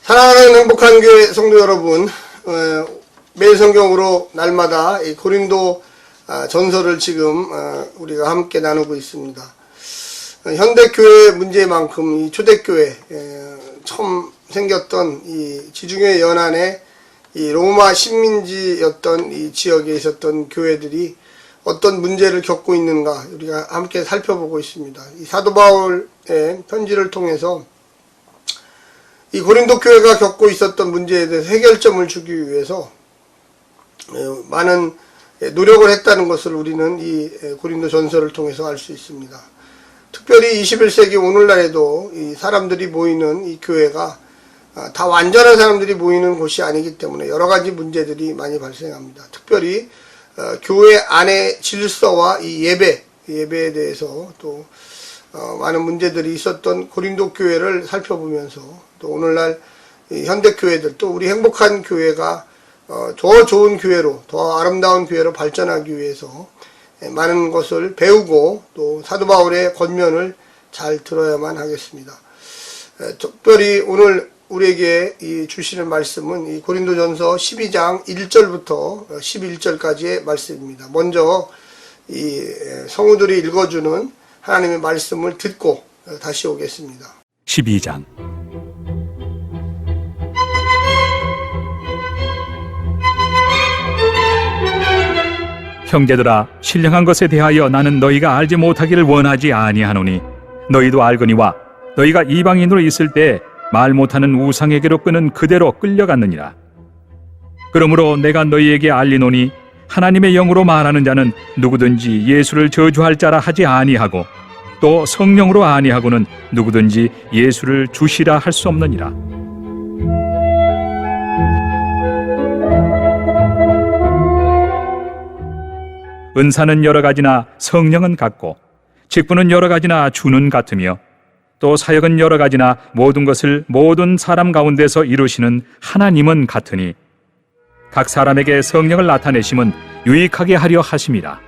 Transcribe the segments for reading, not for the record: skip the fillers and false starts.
사랑하는 행복한 교회 성도 여러분, 매일 성경으로 날마다 이 고린도 전서를 지금 우리가 함께 나누고 있습니다. 현대교회 문제만큼 이 초대교회 처음 생겼던 이 지중해 연안에 이 로마 식민지였던 이 지역에 있었던 교회들이 어떤 문제를 겪고 있는가 우리가 함께 살펴보고 있습니다. 이 사도 바울의 편지를 통해서 이 고린도 교회가 겪고 있었던 문제에 대해서 해결점을 주기 위해서 많은 노력을 했다는 것을 우리는 이 고린도 전서를 통해서 알 수 있습니다. 특별히 21세기 오늘날에도 이 사람들이 모이는 이 교회가 다 완전한 사람들이 모이는 곳이 아니기 때문에 여러 가지 문제들이 많이 발생합니다. 특별히 교회 안의 질서와 이 예배에 대해서 또 많은 문제들이 있었던 고린도 교회를 살펴보면서 또 오늘날 현대 교회들 또 우리 행복한 교회가 더 좋은 교회로 더 아름다운 교회로 발전하기 위해서 많은 것을 배우고 또 사도 바울의 권면을 잘 들어야만 하겠습니다. 특별히 오늘 우리에게 주시는 말씀은 이 고린도전서 12장 1절부터 11절까지의 말씀입니다. 먼저 이 성우들이 읽어주는 하나님의 말씀을 듣고 다시 오겠습니다. 12장 형제들아, 신령한 것에 대하여 나는 너희가 알지 못하기를 원하지 아니하노니 너희도 알거니와 너희가 이방인으로 있을 때 말 못하는 우상에게로 끄는 그대로 끌려갔느니라. 그러므로 내가 너희에게 알리노니 하나님의 영으로 말하는 자는 누구든지 예수를 저주할 자라 하지 아니하고 또 성령으로 아니하고는 누구든지 예수를 주시라 할 수 없느니라. 은사는 여러 가지나 성령은 같고 직분은 여러 가지나 주는 같으며 또 사역은 여러 가지나 모든 것을 모든 사람 가운데서 이루시는 하나님은 같으니 각 사람에게 성령을 나타내심은 유익하게 하려 하심이라.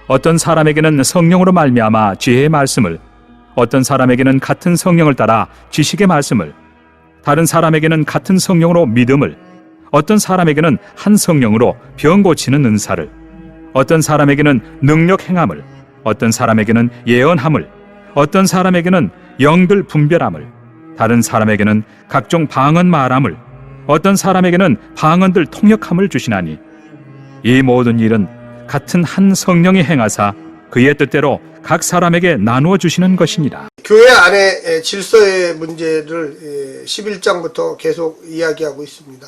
어떤 사람에게는 성령으로 말미암아 지혜의 말씀을, 어떤 사람에게는 같은 성령을 따라 지식의 말씀을, 다른 사람에게는 같은 성령으로 믿음을, 어떤 사람에게는 한 성령으로 병 고치는 은사를, 어떤 사람에게는 능력 행함을, 어떤 사람에게는 예언함을, 어떤 사람에게는 영들 분별함을, 다른 사람에게는 각종 방언 말함을, 어떤 사람에게는 방언들 통역함을 주시나니 이 모든 일은 같은 한 성령이 행하사 그의 뜻대로 각 사람에게 나누어 주시는 것이니라. 교회 안의 질서의 문제를 11장부터 계속 이야기하고 있습니다.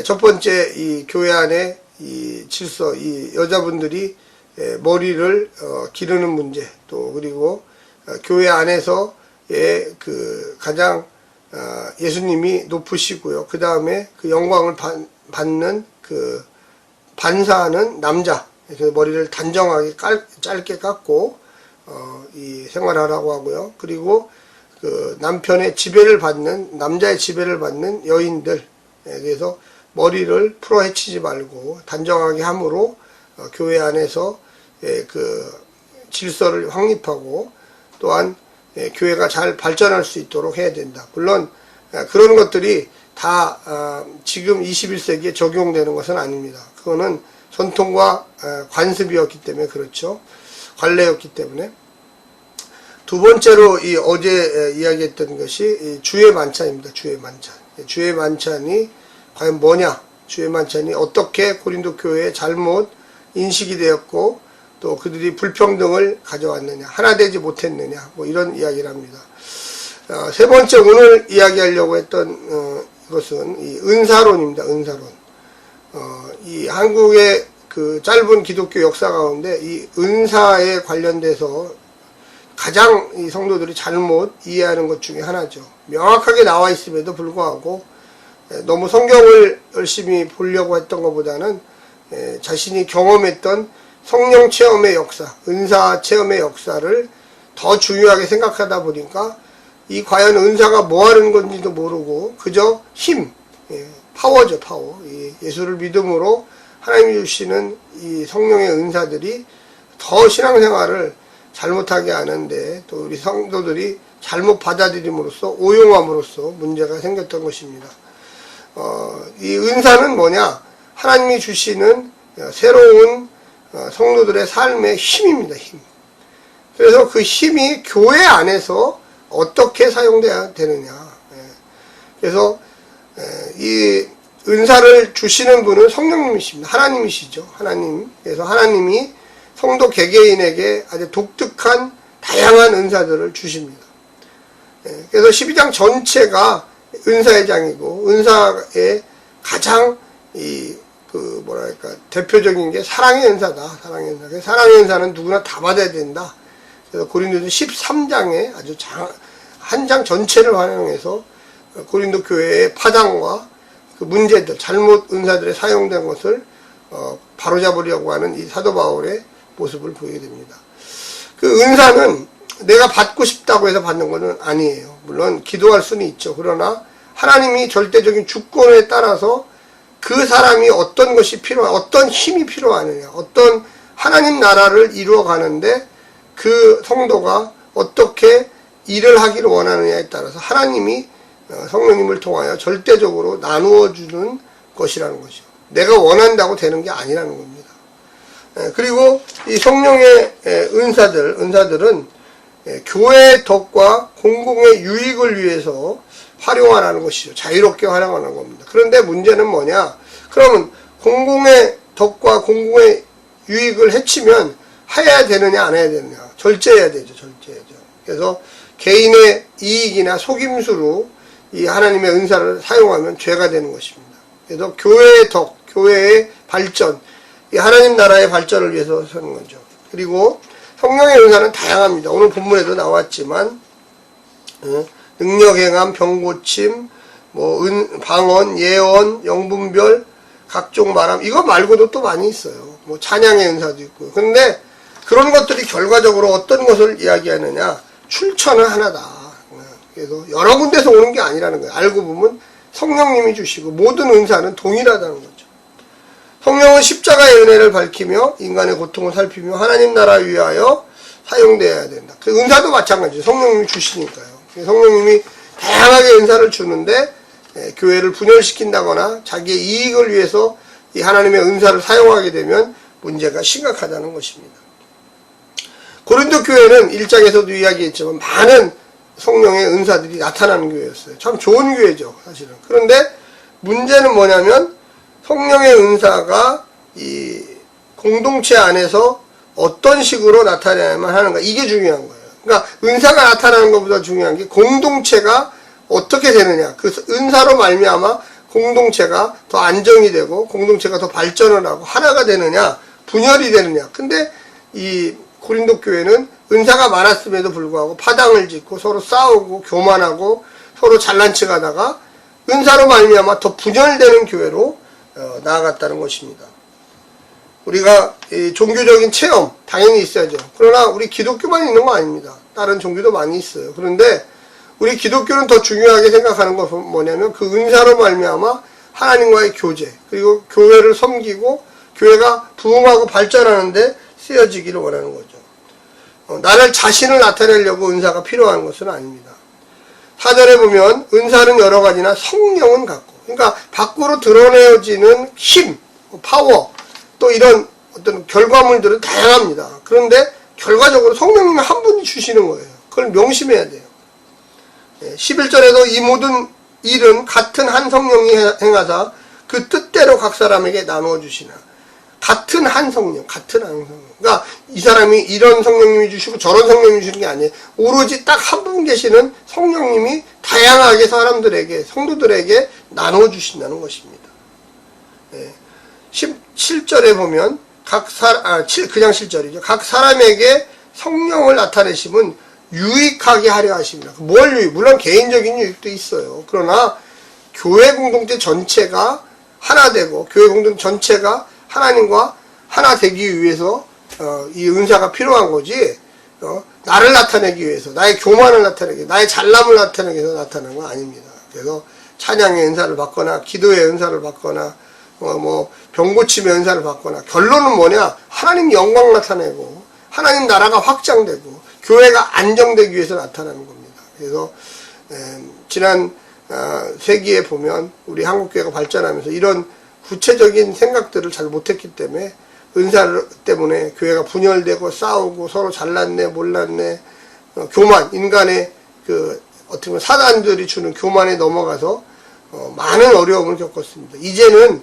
첫 번째 이 교회 안의 이 질서, 이 여자분들이 머리를 기르는 문제, 또 그리고 교회 안에서의 그 가장 예수님이 높으시고요. 그 다음에 그 영광을 받는 그 반사하는 남자, 그 머리를 단정하게 짧게 깎고 이 생활하라고 하고요. 그리고 그 남편의 지배를 받는, 남자의 지배를 받는 여인들, 그래서 머리를 풀어 헤치지 말고 단정하게 함으로 교회 안에서 그 질서를 확립하고 또한 교회가 잘 발전할 수 있도록 해야 된다. 물론 그런 것들이 다 지금 21세기에 적용되는 것은 아닙니다. 그거는 전통과 관습이었기 때문에 그렇죠. 관례였기 때문에. 두 번째로 이 어제 이야기했던 것이 주의 만찬입니다. 주의 만찬. 주의 만찬이 과연 뭐냐? 주의 만찬이 어떻게 고린도 교회에 잘못 인식이 되었고 또 그들이 불평등을 가져왔느냐, 하나 되지 못했느냐, 뭐 이런 이야기를 합니다. 세 번째 오늘 이야기하려고 했던 것은 이 은사론입니다. 은사론. 이 한국의 그 짧은 기독교 역사 가운데 이 은사에 관련돼서 가장 이 성도들이 잘못 이해하는 것 중에 하나죠. 명확하게 나와 있음에도 불구하고 너무 성경을 열심히 보려고 했던 것보다는 자신이 경험했던 성령 체험의 역사, 은사 체험의 역사를 더 중요하게 생각하다 보니까 이 과연 은사가 뭐 하는 건지도 모르고 그저 힘, 파워죠, 파워. 예수를 믿음으로 하나님이 주시는 이 성령의 은사들이 더 신앙생활을 잘못하게 하는데 또 우리 성도들이 잘못 받아들임으로써 오용함으로써 문제가 생겼던 것입니다. 이 은사는 뭐냐? 하나님이 주시는 새로운 성도들의 삶의 힘입니다. 힘. 그래서 그 힘이 교회 안에서 어떻게 사용돼야 되느냐. 그래서 이 은사를 주시는 분은 성령님이십니다. 하나님이시죠. 하나님. 그래서 하나님이 성도 개개인에게 아주 독특한 다양한 은사들을 주십니다. 그래서 12장 전체가 은사의 장이고, 은사의 가장 대표적인 게 사랑의 은사다. 사랑의 은사. 사랑의 은사는 누구나 다 받아야 된다. 그래서 고린도서 13장에 아주 한 장 전체를 활용해서 고린도 교회의 파장과 그 문제들, 잘못 은사들에 사용된 것을 바로잡으려고 하는 이 사도 바울의 모습을 보이게 됩니다. 그 은사는 내가 받고 싶다고 해서 받는 것은 아니에요. 물론 기도할 수는 있죠. 그러나 하나님이 절대적인 주권에 따라서 그 사람이 어떤 것이 어떤 힘이 필요하느냐, 어떤 하나님 나라를 이루어가는데 그 성도가 어떻게 일을 하기를 원하느냐에 따라서 하나님이 성령님을 통하여 절대적으로 나누어 주는 것이라는 것이죠. 내가 원한다고 되는 게 아니라는 겁니다. 그리고 이 성령의 은사들은 교회의 덕과 공공의 유익을 위해서 활용하라는 것이죠. 자유롭게 활용하는 겁니다. 그런데 문제는 뭐냐? 그러면 공공의 덕과 공공의 유익을 해치면 해야 되느냐 안 해야 되느냐? 절제해야 되죠. 절제해야죠. 그래서 개인의 이익이나 속임수로 이 하나님의 은사를 사용하면 죄가 되는 것입니다. 그래서 교회의 덕, 교회의 발전, 이 하나님 나라의 발전을 위해서 서는 거죠. 그리고 성령의 은사는 다양합니다. 오늘 본문에도 나왔지만 능력 행함, 병 고침, 방언, 예언, 영분별, 각종 말함, 이거 말고도 또 많이 있어요. 찬양의 은사도 있고요. 그런데 그런 것들이 결과적으로 어떤 것을 이야기하느냐? 출처는 하나다. 그래서 여러 군데서 오는 게 아니라는 거예요. 알고 보면 성령님이 주시고 모든 은사는 동일하다는 거죠. 성령은 십자가의 은혜를 밝히며 인간의 고통을 살피며 하나님 나라 위하여 사용되어야 된다. 그 은사도 마찬가지죠. 성령님이 주시니까요. 성령님이 다양하게 은사를 주는데 교회를 분열시킨다거나 자기의 이익을 위해서 이 하나님의 은사를 사용하게 되면 문제가 심각하다는 것입니다. 고린도 교회는 1장에서도 이야기했지만 많은 성령의 은사들이 나타나는 교회였어요. 참 좋은 교회죠, 사실은. 그런데 문제는 뭐냐면 성령의 은사가 이 공동체 안에서 어떤 식으로 나타나야만 하는가, 이게 중요한 거예요. 그러니까 은사가 나타나는 것보다 중요한 게 공동체가 어떻게 되느냐. 그 은사로 말미암아 공동체가 더 안정이 되고 공동체가 더 발전을 하고 하나가 되느냐, 분열이 되느냐. 근데 이 고린도 교회는 은사가 많았음에도 불구하고 파당을 짓고 서로 싸우고 교만하고 서로 잘난 척하다가 은사로 말미암아 더 분열되는 교회로 나아갔다는 것입니다. 우리가 이 종교적인 체험 당연히 있어야죠. 그러나 우리 기독교만 있는 거 아닙니다. 다른 종교도 많이 있어요. 그런데 우리 기독교는 더 중요하게 생각하는 것은 뭐냐면 그 은사로 말미암아 하나님과의 교제, 그리고 교회를 섬기고 교회가 부흥하고 발전하는데 쓰여지기를 원하는 거죠. 나를 자신을 나타내려고 은사가 필요한 것은 아닙니다. 4절에 보면 은사는 여러 가지나 성령은 같고, 그러니까 밖으로 드러내어지는 힘, 파워, 또 이런 어떤 결과물들은 다양합니다. 그런데 결과적으로 성령님이 한 분이 주시는 거예요. 그걸 명심해야 돼요. 11절에도 이 모든 일은 같은 한 성령이 행하사 그 뜻대로 각 사람에게 나누어 주시나. 같은 한 성령, 같은 한 성령. 그러니까 이 사람이 이런 성령님이 주시고 저런 성령님이 주시는 게 아니에요. 오로지 딱 한 분 계시는 성령님이 다양하게 사람들에게, 성도들에게 나눠 주신다는 것입니다. 17절에 보면 그냥 7절이죠. 각 사람에게 성령을 나타내심은 유익하게 하려 하십니다. 뭘 유익? 물론 개인적인 유익도 있어요. 그러나 교회 공동체 전체가 하나 되고 교회 공동체 전체가 하나님과 하나 되기 위해서 이 은사가 필요한 거지, 나를 나타내기 위해서, 나의 교만을 나타내기 위해서, 나의 잘남을 나타내기 위해서 나타나는 건 아닙니다. 그래서 찬양의 은사를 받거나 기도의 은사를 받거나 병고침의 은사를 받거나, 결론은 뭐냐? 하나님 영광 나타내고 하나님 나라가 확장되고 교회가 안정되기 위해서 나타나는 겁니다. 그래서 지난 세기에 보면 우리 한국교회가 발전하면서 이런 구체적인 생각들을 잘 못했기 때문에 은사 때문에 교회가 분열되고 싸우고 서로 잘났네 몰랐네 교만, 인간의 어떻게 보면 사단들이 주는 교만에 넘어가서 많은 어려움을 겪었습니다. 이제는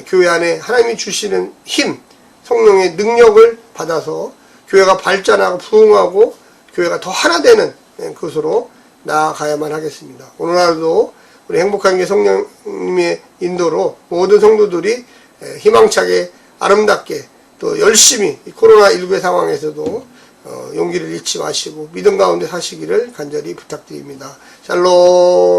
교회 안에 하나님이 주시는 힘, 성령의 능력을 받아서 교회가 발전하고 부흥하고 교회가 더 하나 되는 그것으로 나아가야만 하겠습니다. 오늘 하루도 우리 행복한 게 성령님의 인도로 모든 성도들이 희망차게 아름답게 또 열심히 코로나19의 상황에서도 용기를 잃지 마시고 믿음 가운데 사시기를 간절히 부탁드립니다. 샬롬.